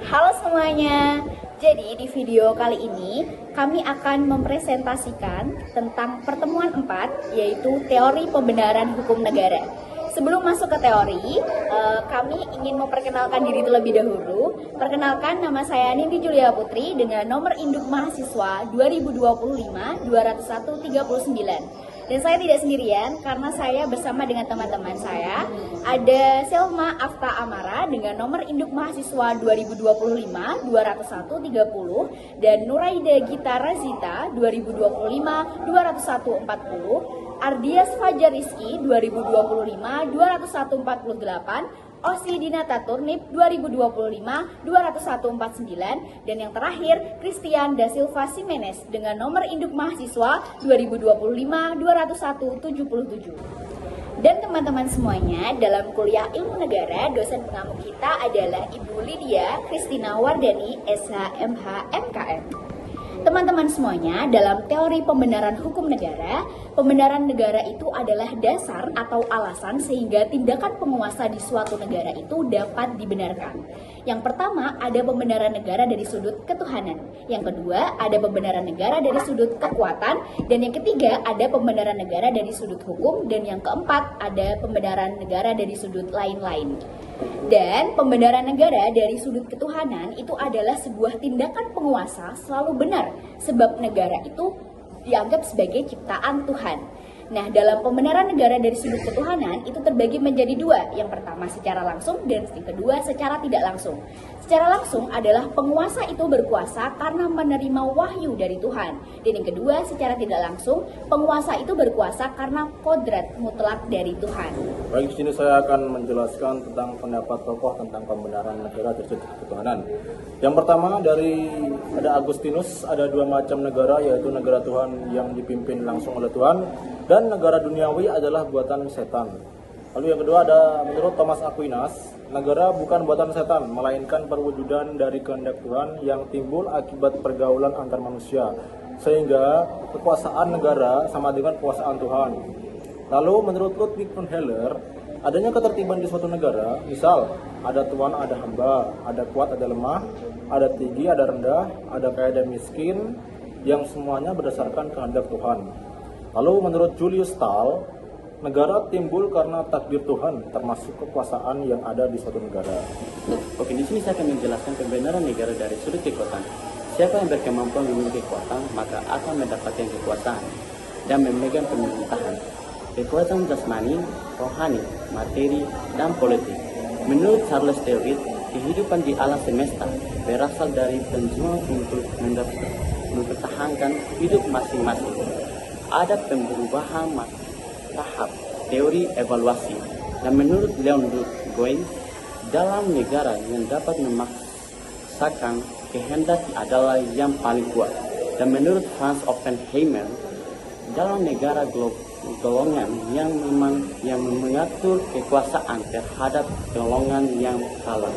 Halo semuanya. Jadi di video kali ini kami akan mempresentasikan tentang pertemuan 4, yaitu teori pembenaran hukum negara. Sebelum masuk ke teori, kami ingin memperkenalkan diri terlebih dahulu. Perkenalkan, nama saya Nindi Julia Putri dengan nomor induk mahasiswa 2025-201-39. Dan saya tidak sendirian karena saya bersama dengan teman-teman saya. Ada Selma Afta Amara dengan nomor induk mahasiswa 2025-201-30 dan Nuraida Gita Razita 2025-201-40. Ardias Fajar Rizky 2025-201-48, Osi Dinata Turnip 2025-201-49, dan yang terakhir Christian Da Silva Simenes dengan nomor induk mahasiswa 2025-201-77. Dan teman-teman semuanya, dalam kuliah ilmu negara, dosen pengampu kita adalah Ibu Lydia Kristina Wardani, SHMH MKM. Teman-teman semuanya, dalam teori pembenaran hukum negara, pembenaran negara itu adalah dasar atau alasan sehingga tindakan penguasa di suatu negara itu dapat dibenarkan. Yang pertama, ada pembenaran negara dari sudut ketuhanan. Yang kedua, ada pembenaran negara dari sudut kekuatan. Dan yang ketiga, ada pembenaran negara dari sudut hukum. Dan yang keempat, ada pembenaran negara dari sudut lain-lain. Dan pembenaran negara dari sudut ketuhanan itu adalah sebuah tindakan penguasa selalu benar, sebab negara itu dianggap sebagai ciptaan Tuhan. Nah, dalam pembenaran negara dari sudut ketuhanan itu terbagi menjadi dua. Yang pertama secara langsung dan yang kedua secara tidak langsung. Secara langsung adalah penguasa itu berkuasa karena menerima wahyu dari Tuhan. Dan yang kedua secara tidak langsung, penguasa itu berkuasa karena kodrat mutlak dari Tuhan. Baik, di sini saya akan menjelaskan tentang pendapat tokoh tentang pembenaran negara dari sudut ketuhanan. Yang pertama ada Agustinus, ada dua macam negara, yaitu negara Tuhan yang dipimpin langsung oleh Tuhan dan negara duniawi adalah buatan setan. Lalu yang kedua ada menurut Thomas Aquinas, negara bukan buatan setan, melainkan perwujudan dari kehendak Tuhan yang timbul akibat pergaulan antar manusia, sehingga kekuasaan negara sama dengan kekuasaan Tuhan. Lalu menurut Ludwig von Heller, adanya ketertiban di suatu negara, misal ada tuan, ada hamba, ada kuat, ada lemah, ada tinggi, ada rendah, ada kaya dan miskin, yang semuanya berdasarkan kehendak Tuhan. Lalu menurut Julius Stahl, negara timbul karena takdir Tuhan, termasuk kekuasaan yang ada di suatu negara. Oke, di sini saya akan menjelaskan pembenaran negara dari sudut kekuatan. Siapa yang berkemampuan memiliki kekuatan, maka akan mendapatkan kekuasaan dan memegang pemerintahan. Kekuatan jasmani, rohani, materi, dan politik. Menurut Charles Darwin, kehidupan di alam semesta berasal dari pejuang untuk mempertahankan hidup masing-masing. Ada perubahan tahap teori evaluasi, dan menurut Leon Goy, dalam negara yang dapat memaksakan kehendak adalah yang paling kuat. Dan menurut Franz Oppenheimer, dalam negara golongan yang mengatur kekuasaan terhadap golongan yang kalah.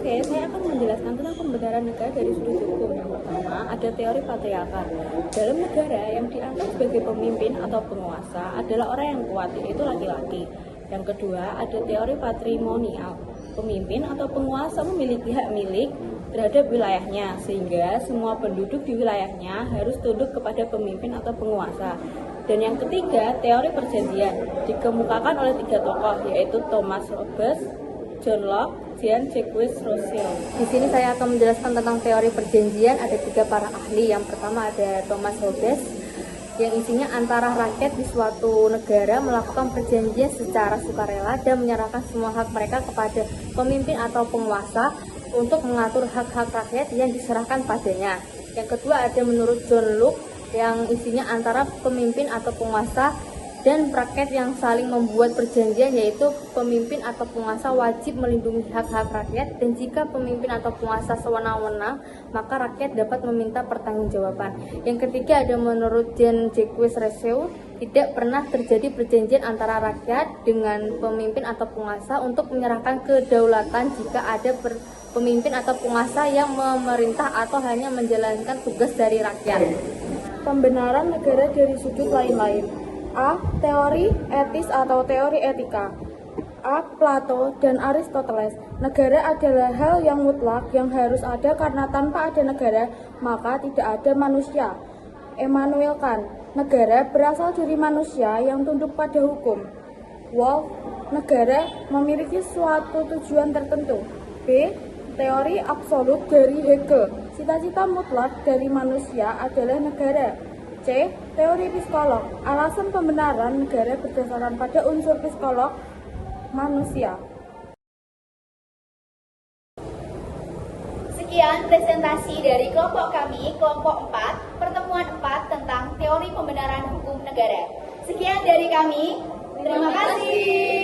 Oke, saya akan menjelaskan tentang pembenaran negara dari sudut hukum. Yang pertama, ada teori patriarkat. Dalam negara yang dianggap sebagai pemimpin atau penguasa adalah orang yang kuat, yaitu laki-laki. Yang kedua, ada teori patrimonial. Pemimpin atau penguasa memiliki hak milik terhadap wilayahnya, sehingga semua penduduk di wilayahnya harus tunduk kepada pemimpin atau penguasa. Dan yang ketiga, teori perjanjian dikemukakan oleh tiga tokoh, yaitu Thomas Hobbes, John Locke, dan Jacques Rousseau. Di sini saya akan menjelaskan tentang teori perjanjian. Ada tiga para ahli. Yang pertama ada Thomas Hobbes, yang isinya antara rakyat di suatu negara melakukan perjanjian secara sukarela dan menyerahkan semua hak mereka kepada pemimpin atau penguasa untuk mengatur hak-hak rakyat yang diserahkan padanya. Yang kedua ada menurut John Locke, yang isinya antara pemimpin atau penguasa dan rakyat yang saling membuat perjanjian, yaitu pemimpin atau penguasa wajib melindungi hak-hak rakyat, dan jika pemimpin atau penguasa sewenang-wenang maka rakyat dapat meminta pertanggungjawaban. Yang ketiga ada menurut Jacques Rousseau, tidak pernah terjadi perjanjian antara rakyat dengan pemimpin atau penguasa untuk menyerahkan kedaulatan jika ada pemimpin atau penguasa yang memerintah atau hanya menjalankan tugas dari rakyat. Pembenaran negara dari sudut lain-lain. A. Teori etis atau teori etika. A. Plato dan Aristoteles. Negara adalah hal yang mutlak yang harus ada karena tanpa ada negara maka tidak ada manusia. Immanuel Kant. Negara berasal dari manusia yang tunduk pada hukum. Wolff. Negara memiliki suatu tujuan tertentu. B. Teori absolut dari Hegel. Cita-cita mutlak dari manusia adalah negara. C. Teori psikolog. Alasan pembenaran negara berdasarkan pada unsur psikolog manusia. Sekian presentasi dari kelompok kami, kelompok 4, pertemuan 4 tentang teori pembenaran hukum negara. Sekian dari kami. Terima kasih.